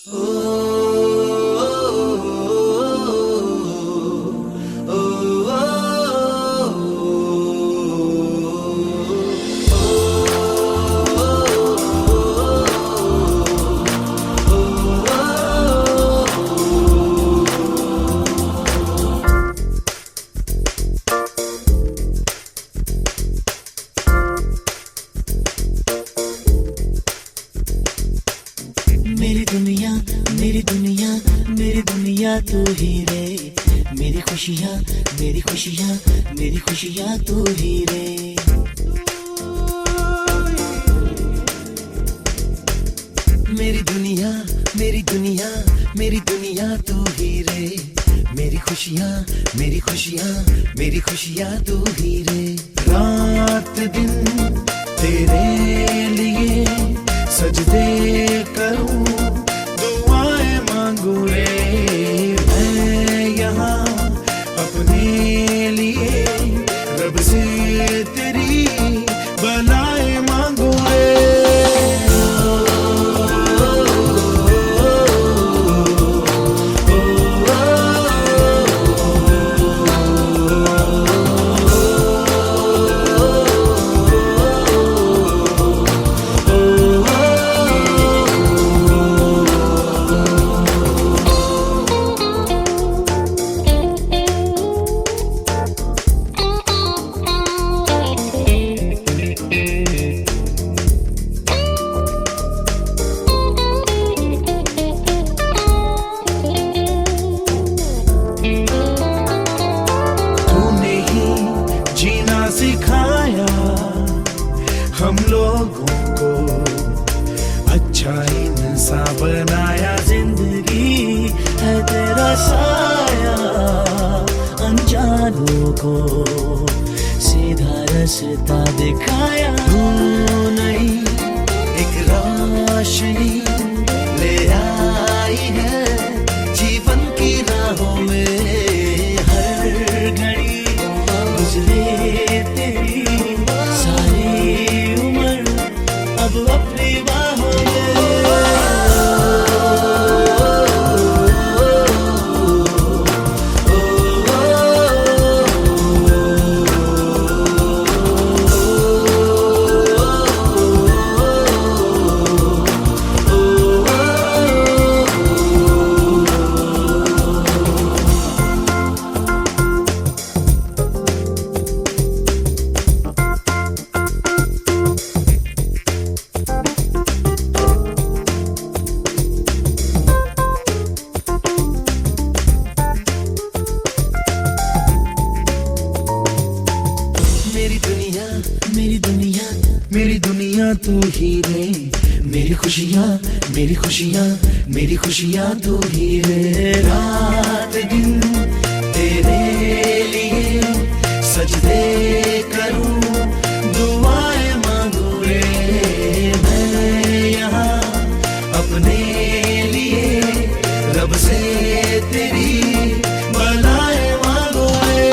मेरी दुनिया मेरी दुनिया मेरी दुनिया तू ही रे, मेरी खुशियाँ मेरी खुशियाँ मेरी खुशियाँ तू ही रे। मेरी दुनिया मेरी दुनिया मेरी दुनिया तू ही रे, मेरी खुशियाँ मेरी खुशियाँ मेरी खुशियाँ तू ही रे। रात दिन तेरे लिए सजदे करूं, दुआएं मांगू रे, मैं यहाँ अपने लिए रब से तेरी भलाई मांगू रे। सिखाया हम लोगों को, अच्छा इंसान बनाया, जिंदगी है तेरा साया, अनजानों को सीधा रास्ता दिखाया। तू नहीं एक रोशनी ले आई है जीवन की राहों में, हर घड़ी गुजरे तेरी सारी उम्र अब अपनी बाहों में। मेरी दुनिया मेरी दुनिया तू ही रे, मेरी खुशियाँ मेरी खुशियाँ मेरी खुशियाँ तू ही रे। रात दिन तेरे लिए सजदे करूं, दुआएं मांगू रे, मैं यहाँ अपने लिए रब से तेरी भलाई मांगू रे।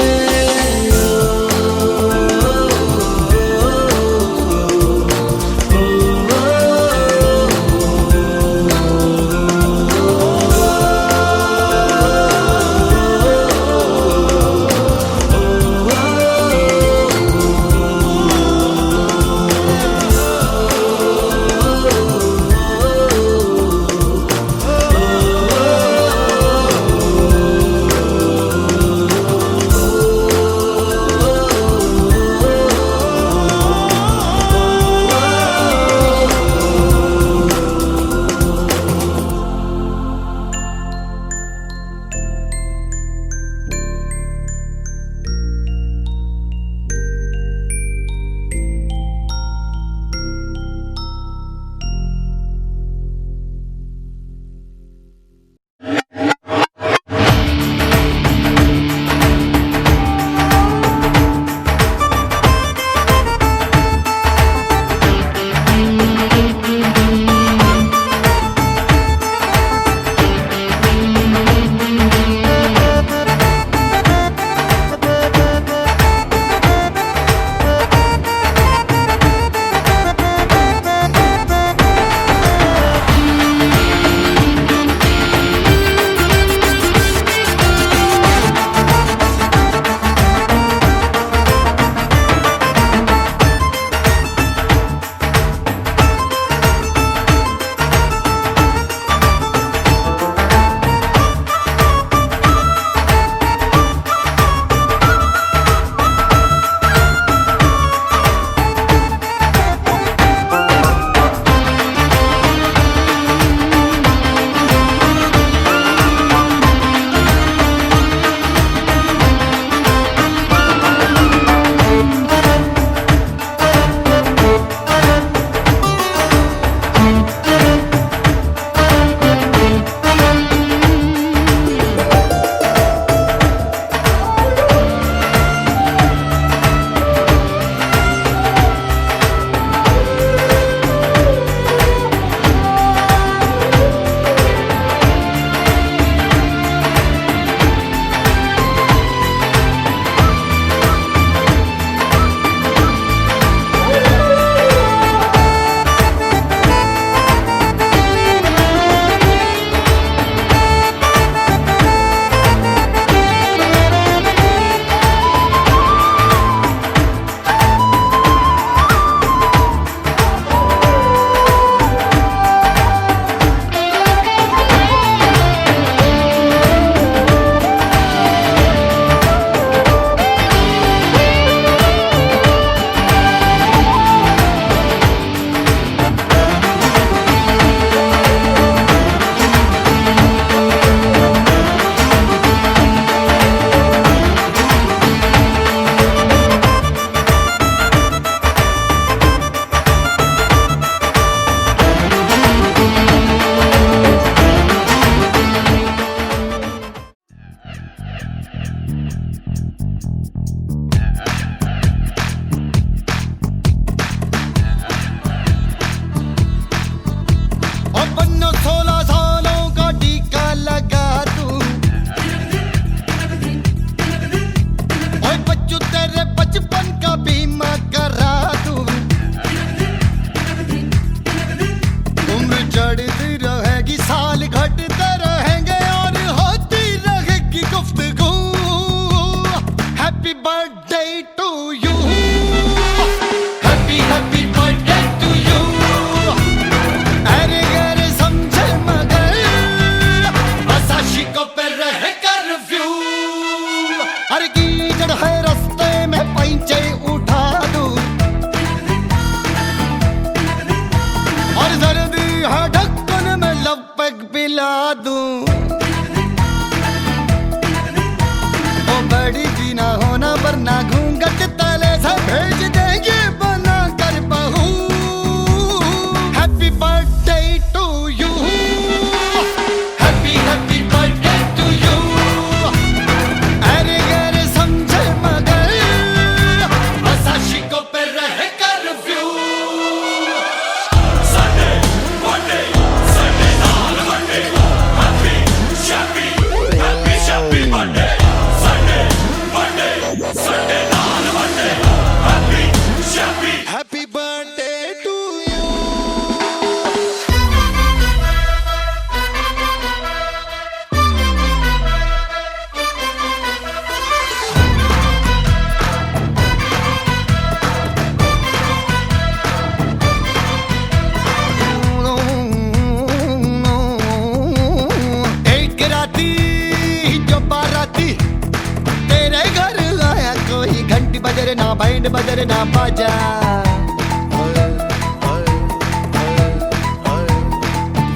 ना बैंड बजर ना बाजा।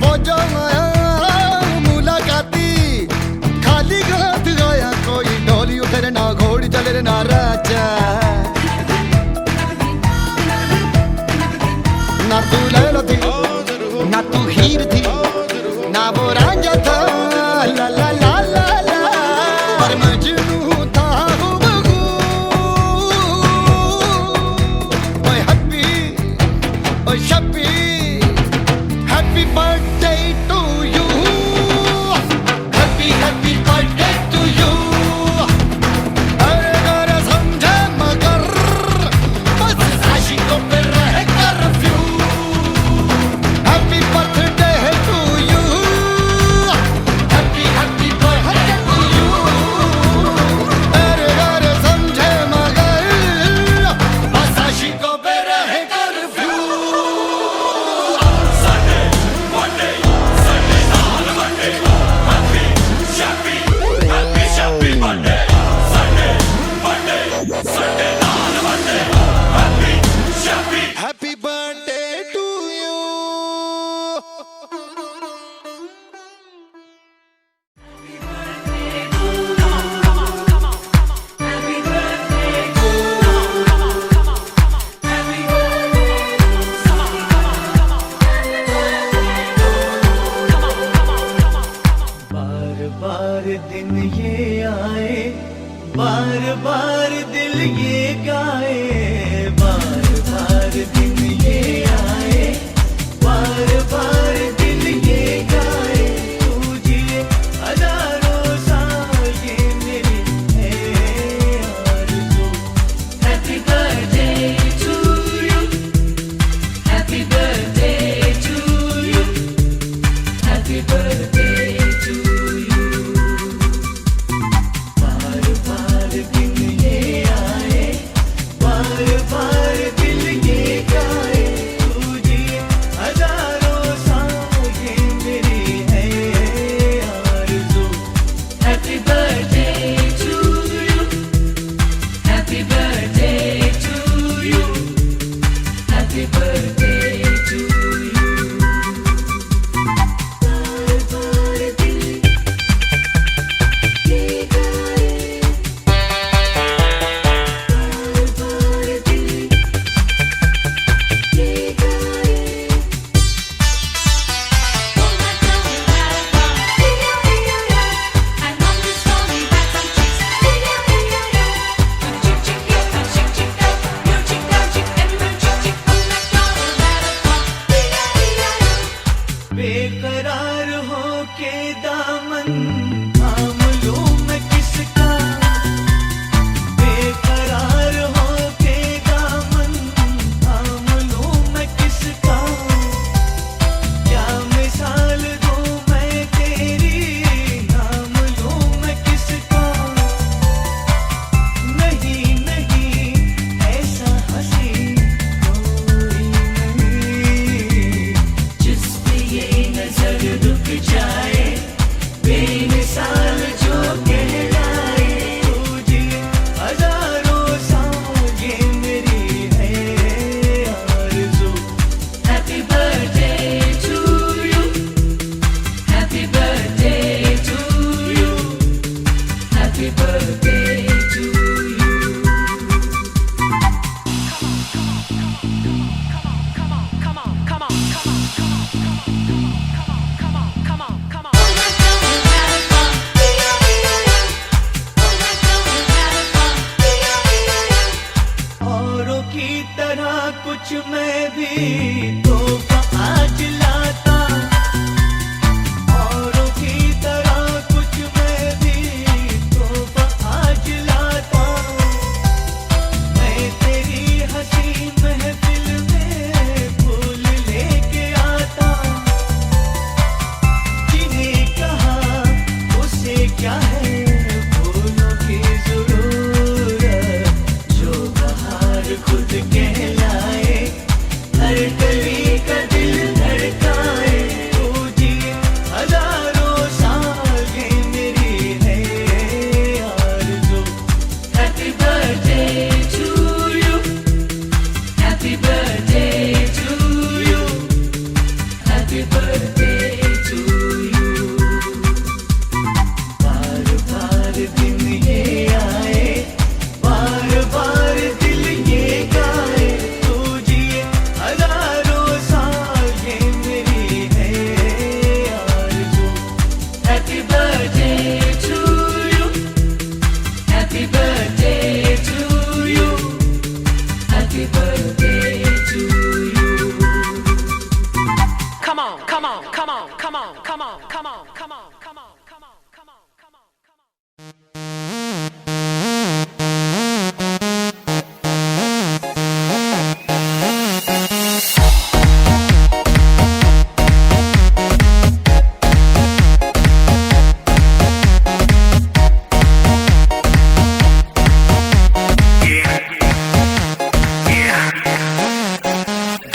वो जो मुलाकाती खाली हाथ आया, कोई डोली उधर ना घोड़ी चले ना राजा। ना तू लैला थी ना तू हीर थी, ना वो रांझा था ला ला ला ला ला, पर मजनू था हुबहू। ओए हैप्पी ओए शप्पी, happy birthday to you, happy happy birthday to you. अरे अरे समझे मगर बस आशिकों पे रहे curfew. Happy birthday to you, happy happy birthday to you. अरे अरे समझे मगर बस आशिकों पे रहे curfew. Happy birthday to you. बार बार दिन ये आए, बार बार दिल ये गाए, बार बार दिन ये आए, बार बार दिल ये गाए। तू जिए हजारों साल ये मेरी है आरज़ू। Happy birthday to you, happy birthday to you, happy birthday to you। बार बार दिन ये आए, बार बार दिल ये गाए। तू जिए हजारों साल ये मेरी है आरज़ू। Happy birthday to you, happy birthday to you, happy birthday to you। बार बार दिल ये गाए, बार बार दिल ये गाए। बेकरार हो के दामन थाम लूं मैं किसका, बेकरार हो के दामन थाम लूं मैं किसका। क्या मिसाल दूं मैं तेरी, नाम लूं मैं किसका। नहीं नहीं ऐसा हंसी कोई नहीं, जिस पे ये नजर रुक जाए, बेमिसाल Happy birthday to you. बार बार दिन ये आए, बार बार दिल ये गाए, तू जिए हजारों साल, ये मेरी है आरज़ू। Happy birthday to you. Happy birthday to you. Happy birthday to you. Come on, come on, come on, come on, come on, come on, come on, come on, come on, come on, come on, come on.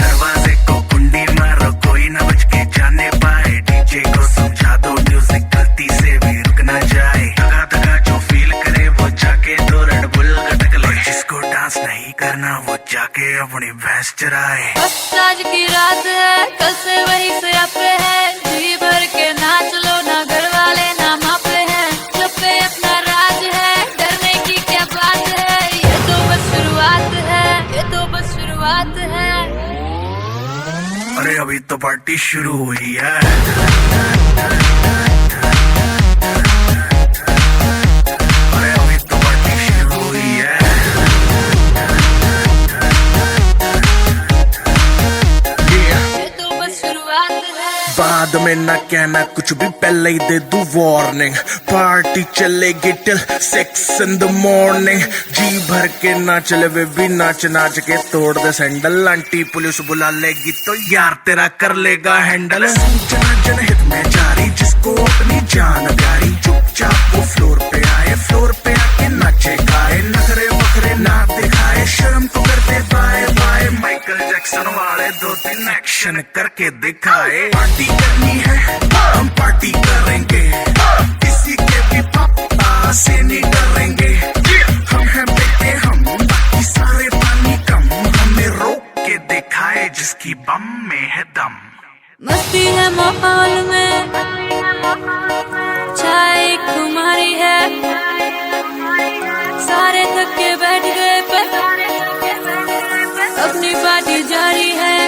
दरवाजे को कुंडी मारो, कोई ना बच के जाने पाए। डीजे को समझा दो म्यूजिक गलती से भी रुक ना जाए। दगा दगा जो फील करे वो जाके दो रेड बुल गटक ले। जिसको डांस नहीं करना वो जाके अपनी भैंस चराए। बस आज की रात है, कल से वही से पे है। जी भर के नाच लो, ना घर वाले ना मापे हैं। सब पे अपना राज है, डरने की क्या बात है। ये तो बस शुरुआत है, ये तो बस शुरुआत है। अरे अभी तो पार्टी शुरू हुई है। अरे अभी तो पार्टी शुरू हुई है। ये तो बस शुरुआत है। बाद में ना कहना कुछ भी, पहले ही दे दूं वार्निंग। पार्टी चलेगी टिल 6 in the morning। जी भर के ना चले वे भी नाच नाच के तोड़ दे सैंडल। आंटी पुलिस बुला लेगी तो यार तेरा कर लेगा हैंडल। जनहित में जारी, जिसको अपनी जान प्यारी, चुपचाप वो फ्लोर पे आए, फ्लोर पे आके नाचे गाए। नखरे वखरे ना दिखाए, शर्म तो करते बाय बाय। माइकल जैक्सन वाले 2-3 एक्शन करके दिखाए। पार्टी करनी है हम पार्टी करेंगे, किसी के भी पापा से नहीं डरेंगे। हम हैं बेटे हम, बाकी सारे पानी कम। हमें रोक के दिखाए जिसकी बम में है दम। मस्ती है माहौल में, चाय खुमारी है। सारे थक के बैठ गए पर अपनी पार्टी जारी है।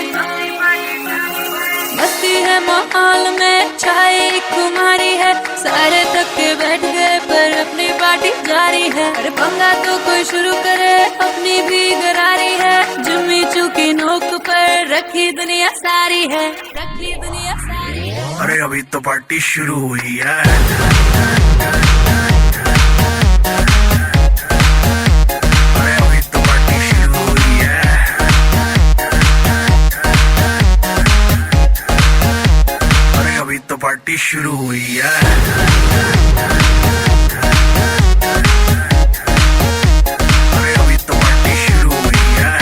मस्ती है माहौल में, चाय खुमारी है। सारे थक के बैठ गए पर अपनी पार्टी जारी है। अरे पंगा तो कोई शुरू करे, अपनी भी गरारी है। जुम्मी चूकी नोक पर रखी दुनिया सारी है, रखी दुनिया सारी है। अरे अभी तो पार्टी शुरू हुई है। अरे अभी तो पार्टी शुरू हुई है। अरे अभी तो पार्टी शुरू हुई है। अरे अभी तो पार्टी शुरू हुई है।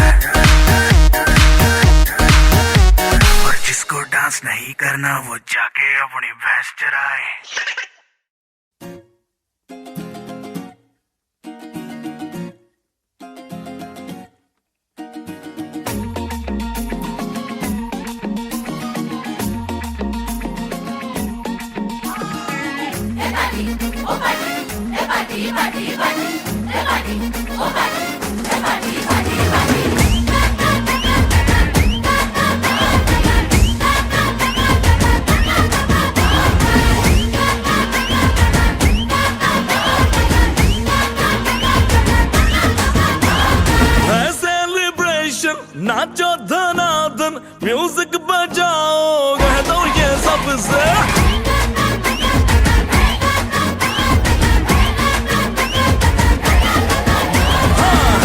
और जिसको डांस नहीं करना वो जाके अपनी भैंस चराए। नाचो धनाधन, म्यूजिक बजाओ, कह दो ये सबसे। हाँ,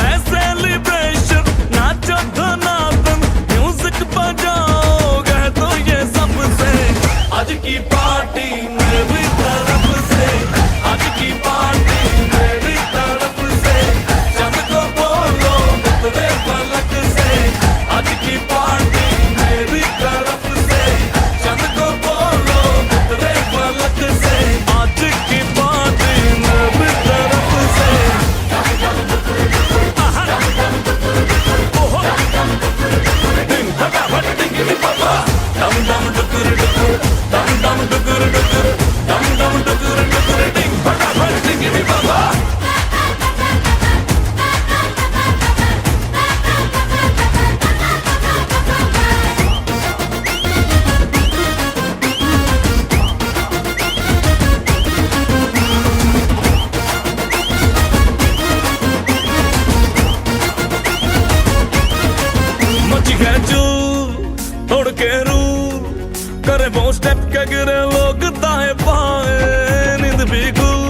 स्टेप के गिरे लोग दाएं बाएं, नींद भी गुल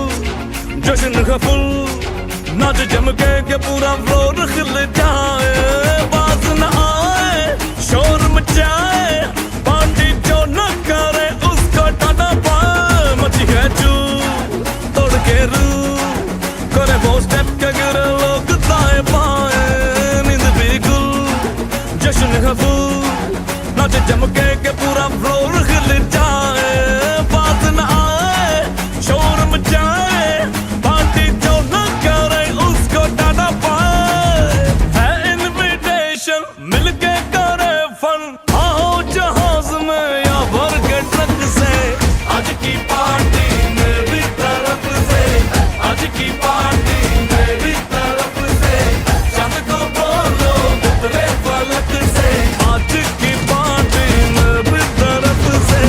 जश्न का फुल, नाच जम के पूरा फ्लोर खिल जाए, बाज न आए शोर मचाए, पार्टी जो न करे उसको टाटा पाए, मची है चू तोड़ के रू, करे वो स्टेप के गिरे लोग दाएं बाएं, नींद भी गुल जश्न का फुल, नाच जम के पूरा फ्लोर खिल जाए, बात न आए शोर मचाए, पार्टी जो न करे उसको टाटा पाए, है इनविटेशन मिलके करे फन, आओ जहाज में या भर के ट्रक से, आज की पार्टी मेरी तरफ से, आज की पार्टी मेरी तरफ से, चांद को बोलो उतरे फलक से, आज की पार्टी मेरी तरफ से,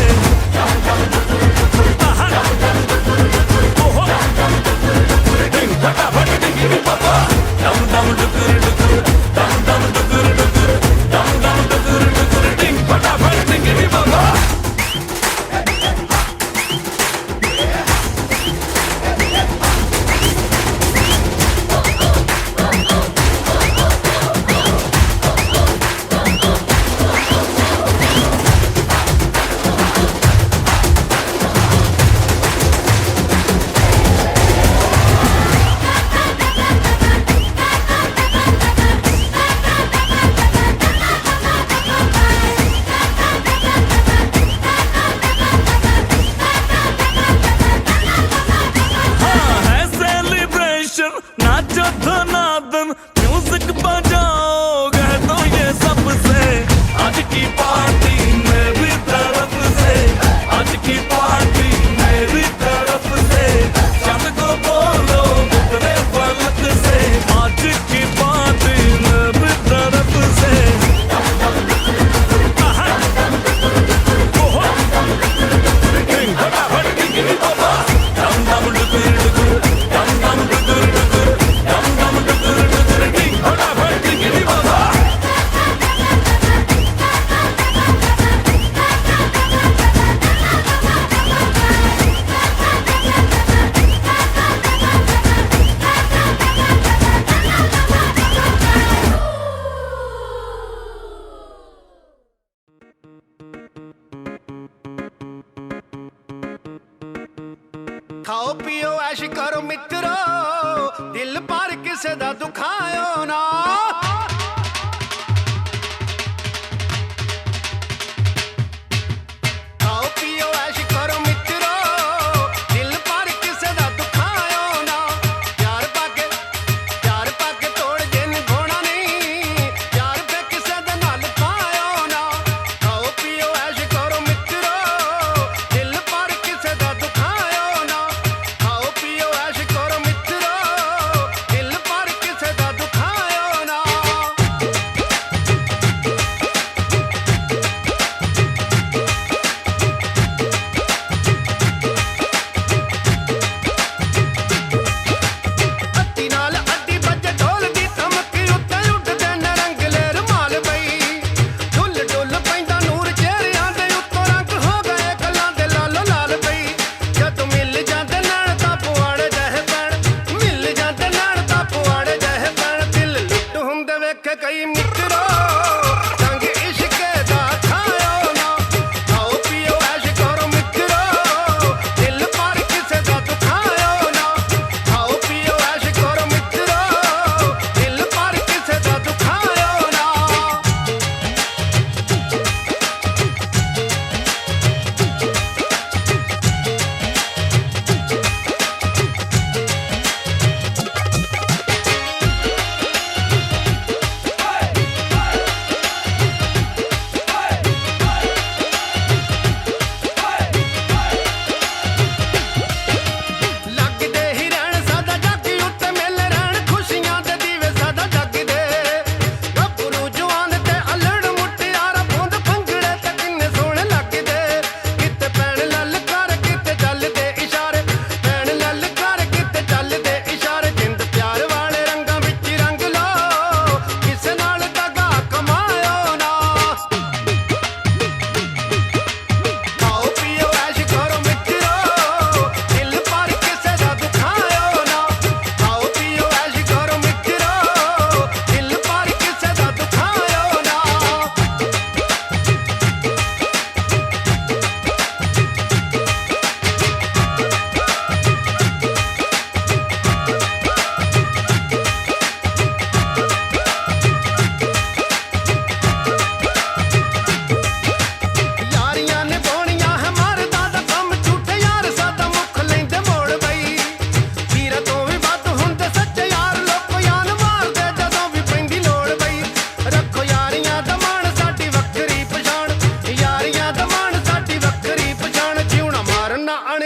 ओहो डिंग फटाफट डिंगी पापा, डम डम डुकुर डुकुर, डम डम डुकुर डुकुर, डम डम डुकुर डुकुर, डिंग फटाफट डिंगी पापा। हाँ है सेलिब्रेशन, नाचो धनादन, म्यूजिक बजाओ, कह दो ये सबसे, आज की पार्टी मेरी तरफ से, आज की पार्टी मेरी तरफ से, चांद को बोलो उतरे फलक से, आज की पार्टी मेरी तरफ से, आहा, ओहो, डिंग फटाफट डिंगी पापा, डम डम डुकुर डुकुर, डम डम डुकुर डुकुर, डम डम डुकुर डुकुर, डिंग फटाफट डिंगी पापा। खाओ पियो ऐश करो मित्रो, दिल पर किसे दा दुखायो ना, खाओ पियो ऐश करो मित्रो, दिल पर किसे दा दुखायो ना, प्यार पाके तोड़ जिन घोड़ा नहीं, प्यार पे किसे दे नाल पायो ना, खाओ पियो ऐश करो मित्रो, दिल पर किसे दा दुखायो ना, खाओ पियो ऐश करो मित्रो, दिल पर किसे दा दुखायो ना।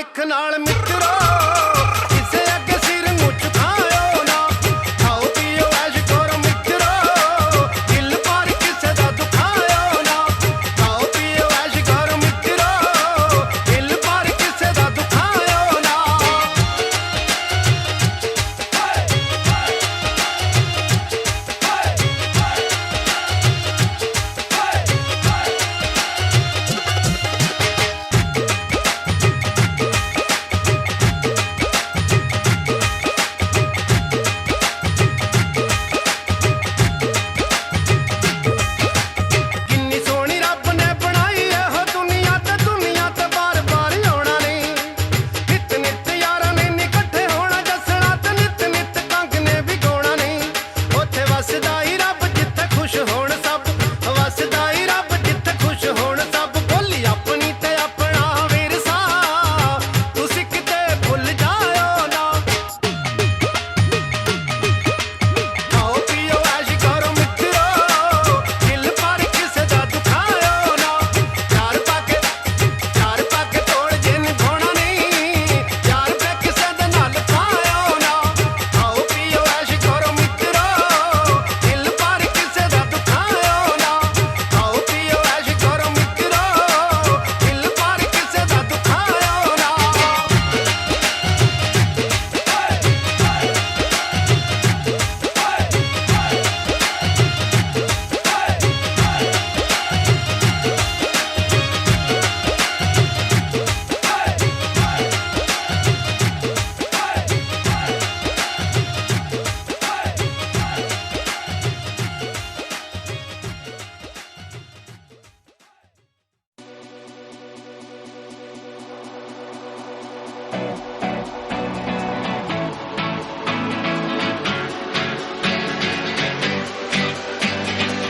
लिख नाल मित्रो किसे अगे सिर नूं झुकायो ना खाओ पियो ऐश करो मित्रो दिल पर किसे दा दुखायो ना खाओ पियो ऐश करो मित्रो दिल पर किसे दा दुखायो ना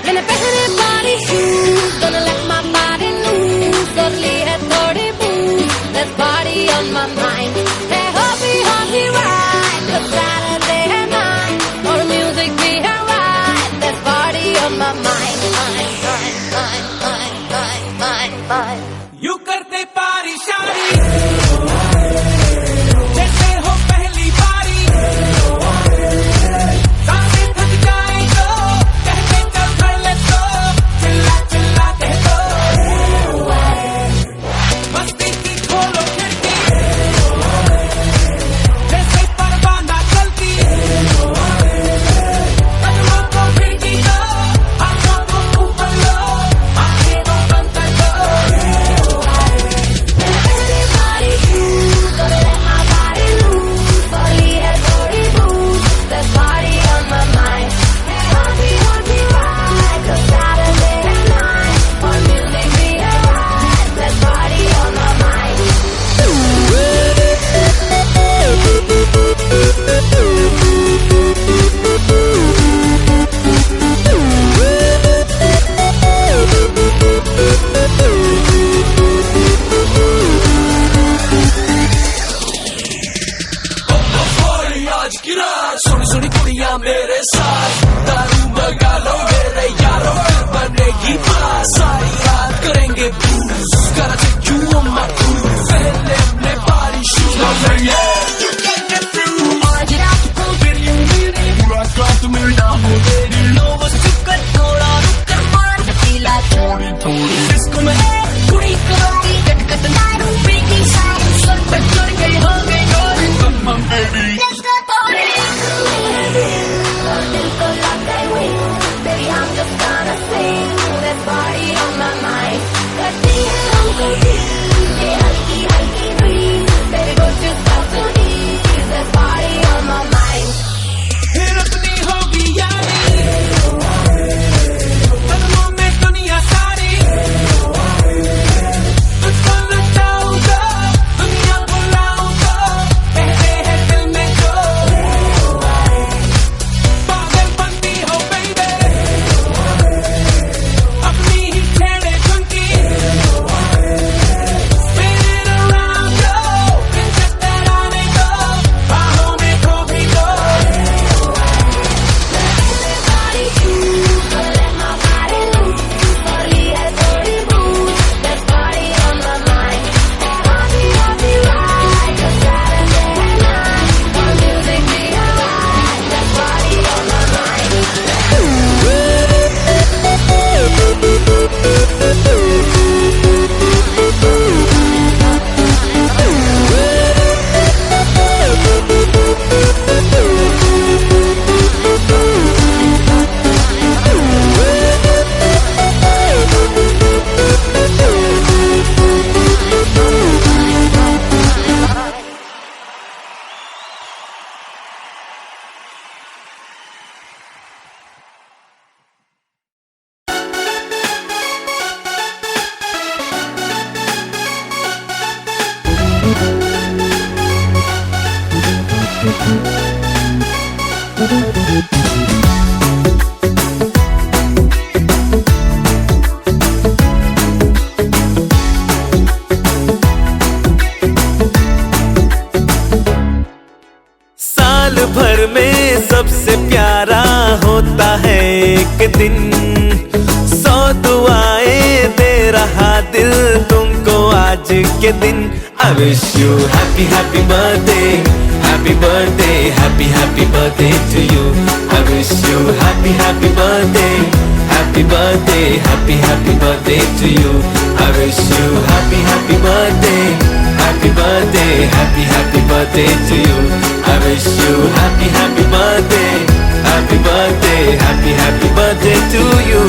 मैंने पहने बारी shoes, gonna let my body loose. Totally had 30 moves, there's party on my mind. Hey, hobby ride, the Saturday night. More music be alright, there's party on my mind. Mine. You करते पारी शारी जैसे हो पहली बारी सांसें थक जाए तो कहते चल कर ले तो चिल्ला चिल्ला कह दो मस्ती की खोलो खिड़की जैसे परवाना चलती कदमों को खिड़की दो हाथों को ऊपर लो आंखें को बंद कर दो Body shoes, gonna let my body loose. Body had 30 moves, there's party on my mind. Hey, hobby ride, the Saturday night. More music be alright, there's party on my mind. आज की रात सोनी सोनी कुड़ियां मेरे साथ दारू मंगा लो मेरे यारों फिर बनेगी बात सारी रात करेंगे blues gotta take you on my cruise पहले अपने party shoes now say yeah you can get through आज रात को मेरी पूरा रात मेरा हो तेरी लोग चुकर थोड़ा रुक कर मार पीला थोड़ी थोड़ी इसको मैं कुड़ी करूंगी कट कट दारू पीगी सारी सर पे चढ़ गई हो गई गोरी come on baby Let's go party. Dill ko lag gayi हुई, baby I'm just gonna sing. There's party on my mind. साल भर में सबसे प्यारा होता है एक दिन, 100 दुआएं दे रहा दिल तुमको आज के दिन। I wish you happy happy birthday, happy birthday, happy happy birthday to you. I wish you happy happy birthday, happy birthday, happy happy birthday to you. I wish you happy happy birthday, happy birthday, happy happy birthday to you. I wish you happy happy birthday, happy birthday, happy happy birthday to you.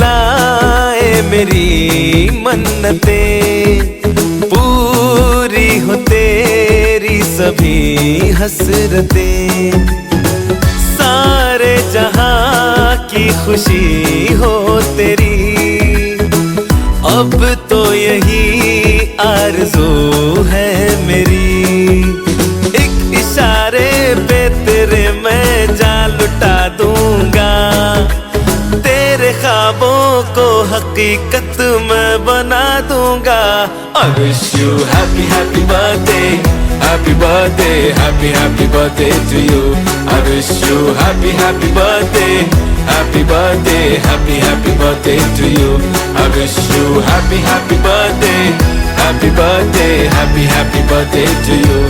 लाए मेरी मन्नतें, पूरी हो तेरी सभी हसरतें, सारे जहां की खुशी हो तेरी, अब तो यही आरज़ू है मेरी। एक इशारे पे तेरे मैं जान लुटा दूंगा, तेरे ख्वाबों को हकीकत मैं बना दूंगा। I wish you happy happy birthday, happy birthday, happy happy birthday to you. I wish you happy happy birthday, happy birthday, happy happy birthday to you. I wish you happy happy birthday, happy birthday, happy happy birthday to you.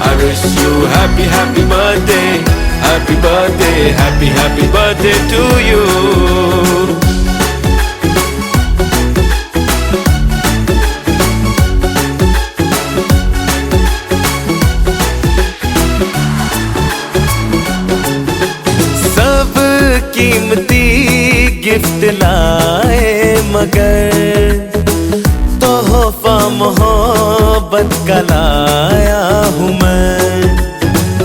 I wish you happy happy birthday, happy birthday, happy happy birthday to you. सब कीमती gift लाए मगर तोहफा मोहब्बत का लाया हूँ मैं।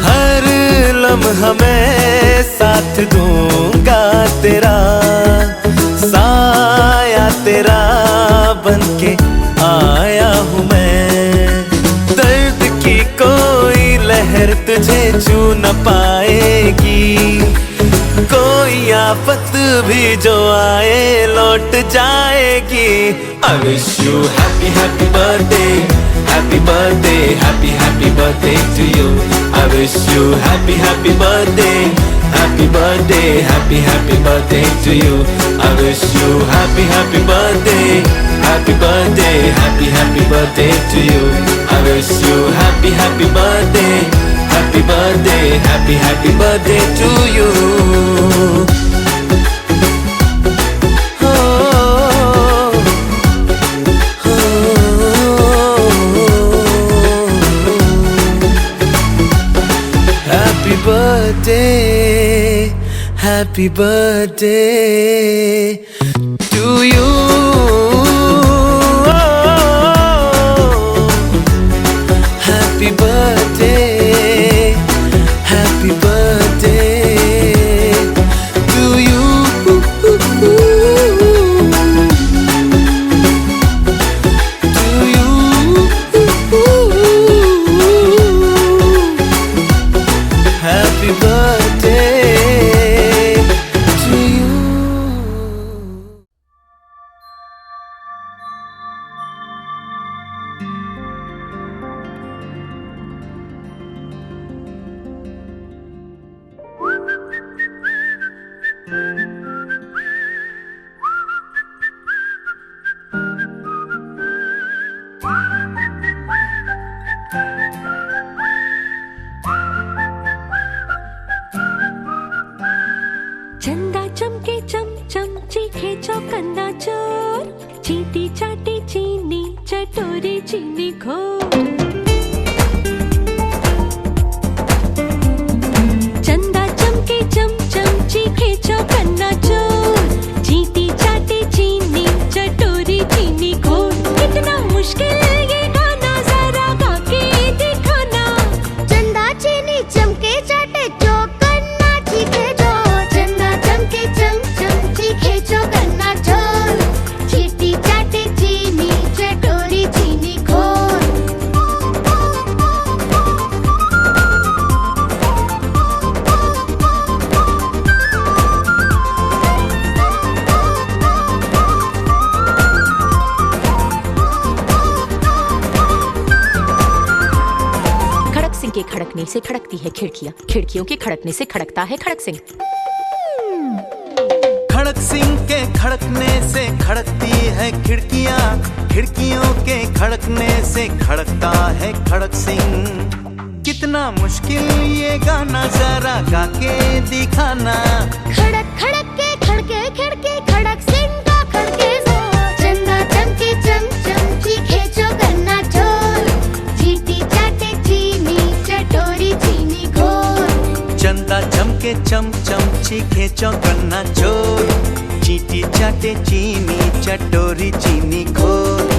हर लम्हा मैं साथ दूंगा तेरा, साया तेरा बनके आया हूँ मैं। दर्द की कोई लहर तुझे छू न पाएगी, कोई आफत भी जो आए लौट जाएगी। I wish you happy happy birthday, happy birthday, happy happy birthday to you. I wish you happy happy birthday, happy birthday, happy happy birthday to you. I wish you happy happy birthday, happy birthday, happy happy birthday to you. I wish you happy happy birthday, happy birthday, happy happy birthday to you. Happy birthday, happy birthday to you. Happy birthday, happy birthday to you. To you. Happy birthday to you. चंदा चमके चम चम चीखे चौकन्ना चोर, चीटी चाटी चीनी चटोरी चीनी घोर। चंदा चमके चम चम चीखे चौकन्ना चोर, चीटी चाटी चीनी चटोरी चीनी घोर। कितना मुश्किल ये गाना जरा गा के दिखा के खड़कने से खड़कती है खिड़कियाँ, खिड़कियों के खड़कने से खड़कता है खड़क सिंह। खड़क सिंह के खड़कने से खड़कती है खिड़कियाँ, खिड़कियों के खड़कने से खड़कता है खड़क सिंह। कितना मुश्किल ये गाना जरा गा के दिखाना। खड़क खड़क के खड़के खिड़के खड़क सिंह का खड़के जोर। चंदा चमके चम चम चीखे जो गन्ना चोर। चीटी चाटे चीनी चटोरी चीनी घोर। चंदा चमके चम चम चीखे चौकन्ना चोर। चीटी चाटे चीनी चटोरी चीनी घोर।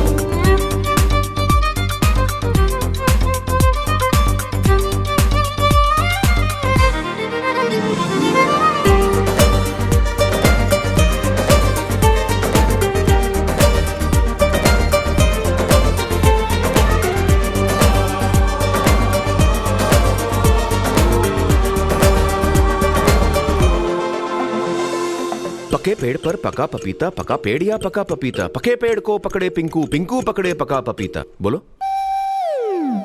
पके पेड़ पर पका पपीता, पका पेड़ या पका पपीता। पके पेड़ को पकड़े पिंकू, पिंकू पकड़े पका पपीता। बोलो।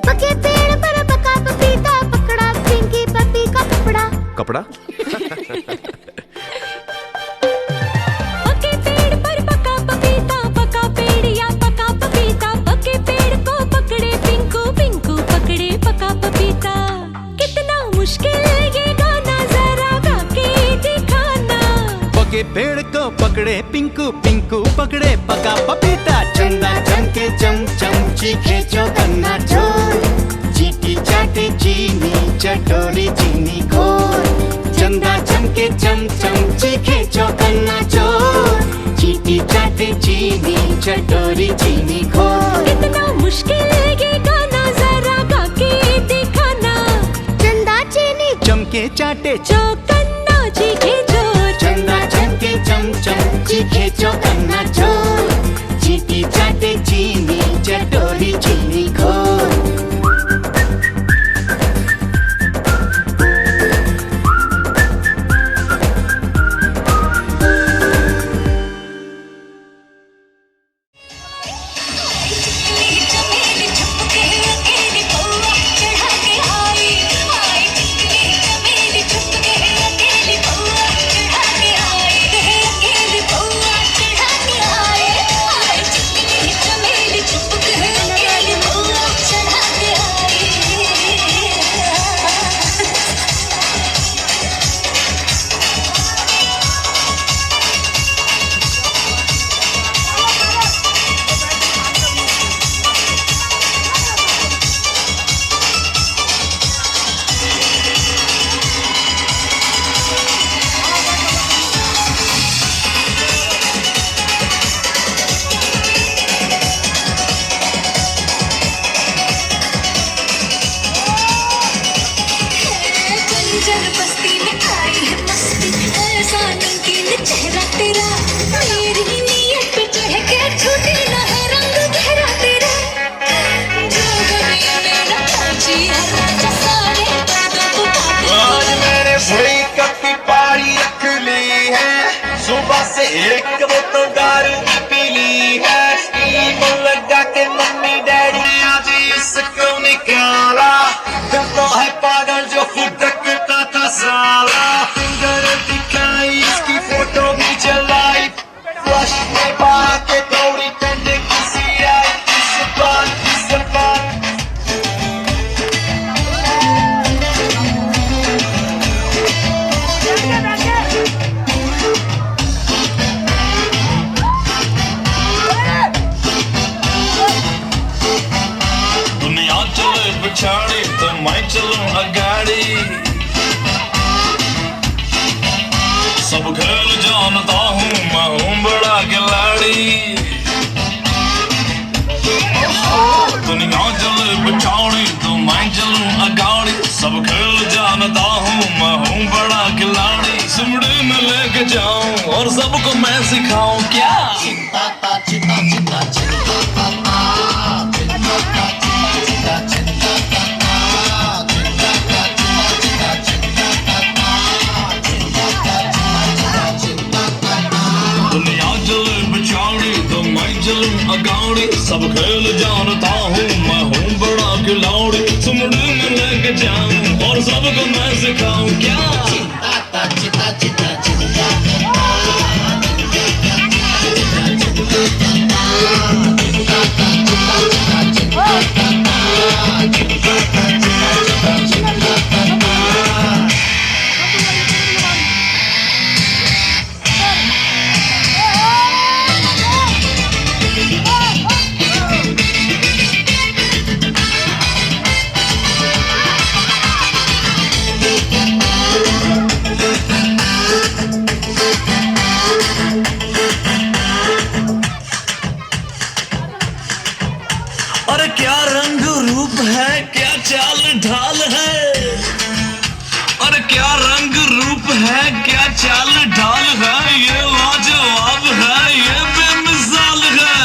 पके पेड़ पर पका पपीता, पकड़ा पिंकी पपी का कपड़ा। कपड़ा? पके पेड़ पर पका पपीता, पका पेड़ या पका पपीता। पके पेड़ को पकड़े पिंकू, पिंकू पकड़े पका पपीता। कितना मुश्किल ये गाना जरा गा के दिखाना। पके पेड़ को पकड़े पिंकू, पिंकू पकड़े पका पपीता। चंदा चमके चम चम चीखे चौकन्ना चोर। चीटी चाटे चीनी चटोरी चीनी घोर। चंदा चमके चम चम चीखे चौकन्ना चोर। चीटी चाटे चीनी चटोरी चीनी घोर। कितना मुश्किल ये गाना जरा गा के दिखाना। चंदा चीनी चमके चाटे चौकन्ना चीखे चोर। चंदा चमके चम चम चीखे चौकन्ना चोर। चीटी चाटे चीनी चटोरी चीनी घोर। सुबह से एक बोतल दारू की पी ली है। स्कीम लगा के मम्मी डैडी ने आज इसको निकाला। दिल तो है पागल जो फुदकता था साला। फिंगर दिखाई इसकी फोटो भी चलाई। फ्लश में बाहर के दौड़ी टंडे किसी आई। इस बात पिछाड़ी तो मैं चलूं अगाड़ी। सब खेल जानता हूँ, मैं हूँ बड़ा खिलाड़ी। दुनिया चले पिछाड़ी तो मैं चलूं अगाड़ी। सब खेल जानता हूँ, मैं हूँ बड़ा खिलाड़ी। सिमड़े में लेके जाऊं और सबको मैं सिखाऊं क्या। अगाड़ी सब खेल जानता हूँ, मैं हूँ बड़ा खिलाड़ी। सुमड़े में लेके जा सबको मैं सिखाऊं क्या? अरे क्या रंग रूप है, क्या चाल ढाल है, अरे क्या रंग रूप है, क्या चाल ढाल है, ये लाजवाब है, ये बेमिसाल है।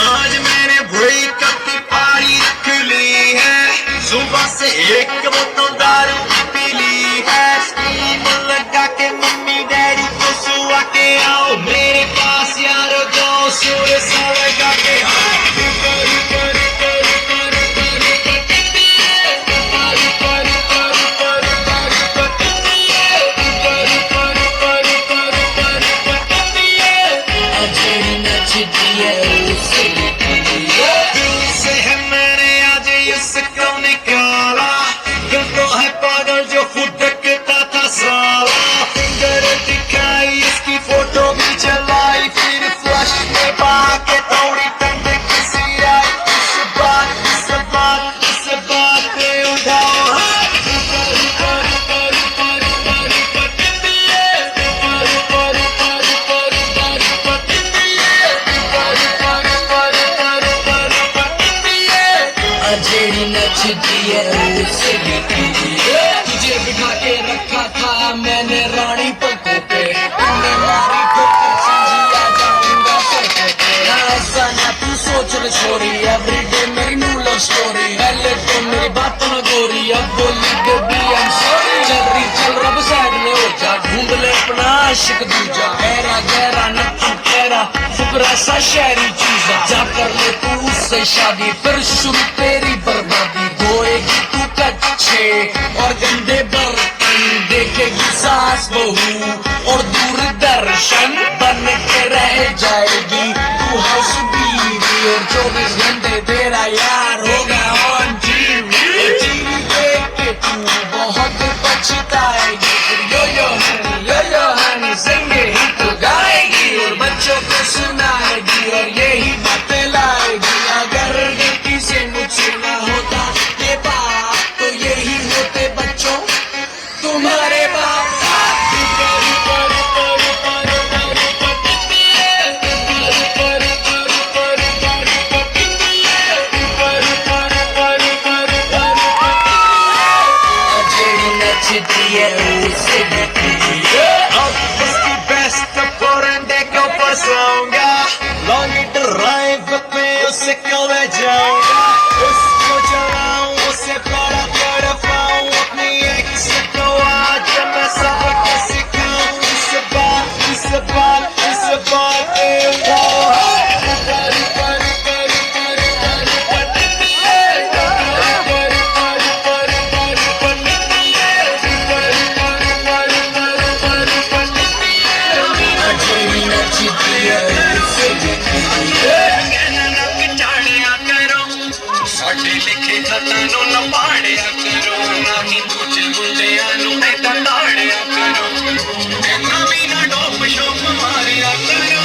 आज मैंने भुई कत्ती पारी रख ली है, सुबह से एक बोतल दारू पी ली है, स्कीम लगा के मम्मी डैडी को सुआ के आओ मेरे पास यारो, दो सुर लगा के आओ। दिल से है मैंने आज इसको निकाला, दिल तो है पागल जो खुद कहता था साला, फिंगर दिखाई इसकी फोटो भी चलाई, फिर फ्लश में बाके थोड़ी ठंड किसी आई, इस बात पे उठाओ तुझे बिठा के रखा था मैंने रानी पलकों पे, तुमने मारी ठोकर समझी आ जाऊंगा सड़कों पे। ऐसा ना तू सोच रे छोरी, एवरीडे मेरी न्यू लव स्टोरी, पहले तो मेरी बात न गोरी, अब बोली बेबी आई एम सॉरी। चल रही चल रब साइड में हो जा, ढूंढ ले अपना आशिक दूजा, गहरा गहरा न तू तेरा शुक्र ऐसा शहरी चूजा, जा कर ले तू उससे शादी, फिर शुरू तेरी बर्बादी, धोएगी तू कच्चे और गंदे बर्तन, देखेगी सास बहू और दूरदर्शन बन के रह जाएगी तू हाउस बीवी, और 24 घंटे तेरा यार होगा ऑन टीवी, टीवी देख के तू बहुत पछताएगी, फिर यो यो हनी संगे ही तो गाएगी और बच्चों को सुनाएगी और यही बातें लाएगी। अगर गलती से मुझसे ना होता ये बात तो यही होते बच्चों तुम्हारे बाप। अब इसकी बेस्ट फोरेंडे को फंसाऊंगा, लॉन्ग ड्राइव पे उसे कल जाऊंगा, उसको चलाऊं उसे बड़ा तड़पाऊं, अपनी एक्स को आज मैं सबक सिखाऊं, इस बात पे उठाओ ਸਾਡੇ ਲਿਖੇ ਖਤਾਂ ਨੂੰ ਨਾ ਪਾੜਿਆ ਕਰੋ, ਨਾ ਹੀ ਦੂਜੇ ਮੁੰਡਿਆਂ ਨੂੰ ਐਦਾਂ ਤਾੜਿਆ ਕਰੋ, ਐਨਾ ਵੀ ਨਾ ਡੋਪ ਸ਼ੋਪ ਮਾਰਿਆ ਕਰੋ।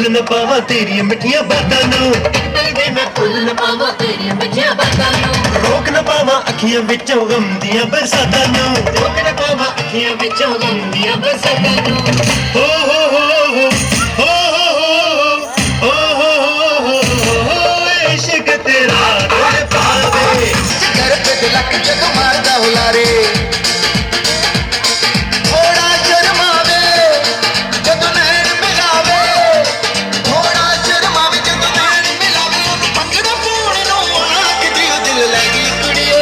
ਫੁੱਲ ਨਾ ਪਾਵਾਂ ਤੇਰੀਆਂ ਮਿੱਠੀਆਂ ਬਾਤਾਂ ਨੂੰ ਵੇ ਮੈਂ ਫੁੱਲ ਨਾ ਪਾਵਾਂ ਤੇਰੀਆਂ ਮਿੱਠੀਆਂ ਬਾਤਾਂ ਨੂੰ ਰੋਕ ਨਾ ਪਾਵਾਂ ਅੱਖੀਆਂ ਵਿੱਚੋਂ ਗਮ ਦੀਆਂ ਬਰਸਾਤਾਂ ਨੂੰ ਰੋਕ ਨਾ ਪਾਵਾਂ ਅੱਖੀਆਂ ਵਿੱਚੋਂ ਗਮ ਦੀਆਂ ਬਰਸਾਤਾਂ ਨੂੰ ਹੋ ਹੋ ਹੋ ਹੋ ਹੋ ਹੋ ਹੋ ਹੋ ਇਸ਼ਕ ਤੇਰਾ ਰੇ ਪਾਵੇ घर पे तिलक जग मारदा हुलारे थोड़ा शर्मावे जब नैन मिलावे थोड़ा शर्मावे जब नैन मिलावे पंगड़ा पूर्ण नो आंख दियो दिल लगी कुड़ियो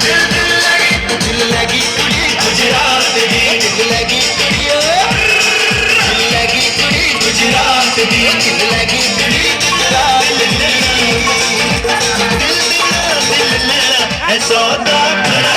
दिल लगी कुड़ी गुजरात दी दिल लगी कुड़ियो दिल लगी कुड़ी गुजरात दी दिल लगी कुड़ी सौदा खड़ा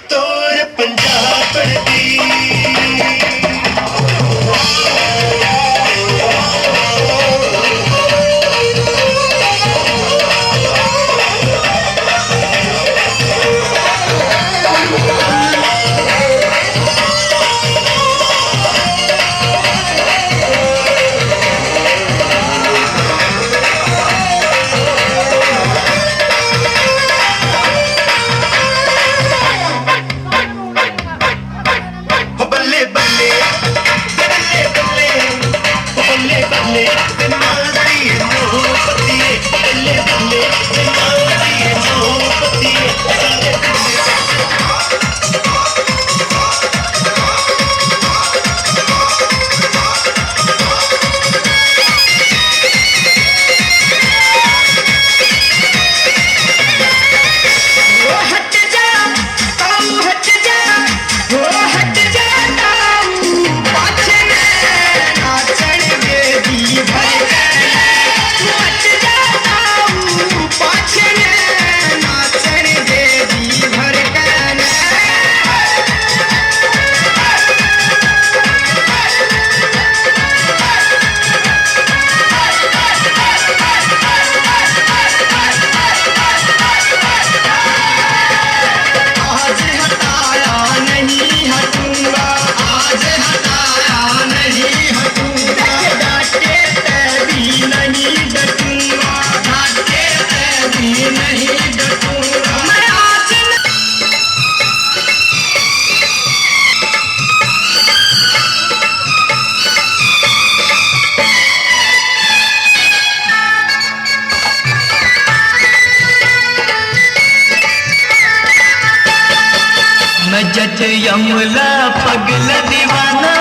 तोर पंजाब पड़ती भाई जट यमला पगला दीवाना,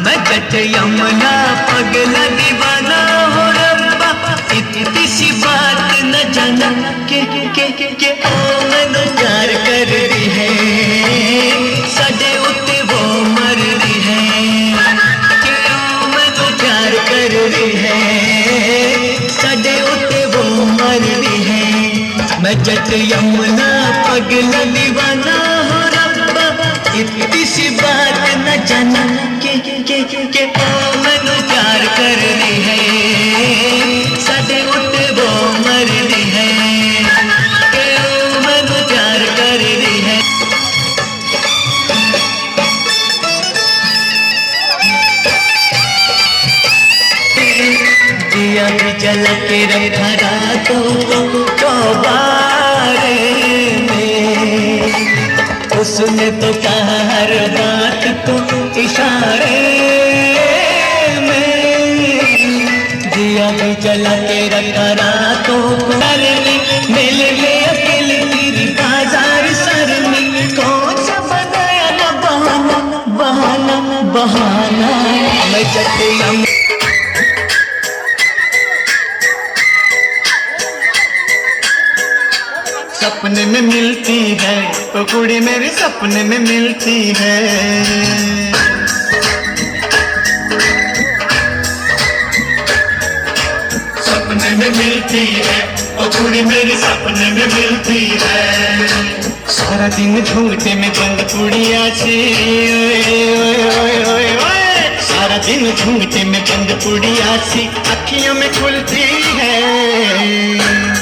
मैं जट यमला पगला दीवाना हो रब्बा, इतनी सी बात न जाना के ओ मैनू प्यार कर रही है, साडे उत्ते वो मर रही है, कि ओ मैनू प्यार कर रही है, साडे उत्ते वो मर रही है। मैं जट यमुना पगला दीवाना हो रब्बा, इतनी सी बात न जाना के ओ मैनू प्यार कर रही है, साडे उत्ते वो मर रही है, के ओ मैनू प्यार कर रही है। दिया भी जल के रखा रातों चौबारे में, उसने तो कहा हर बात को इशारे में, दिया भी जला के रखा रातों को मिल ले अकेले तेरी बाजार सर में, कौन सा बनाया ना बहाना बहाना बहाना। मैं जट सपने में मिलती है तो कुड़ी मेरी सपने में मिलती है, सपने में मिलती है तो कुड़ी मेरी सपने में मिलती है। सारा दिन झूठे में बंद कुड़िया सी, सारा दिन झूठे में बंद कुड़िया सी अखियों में खुलती है।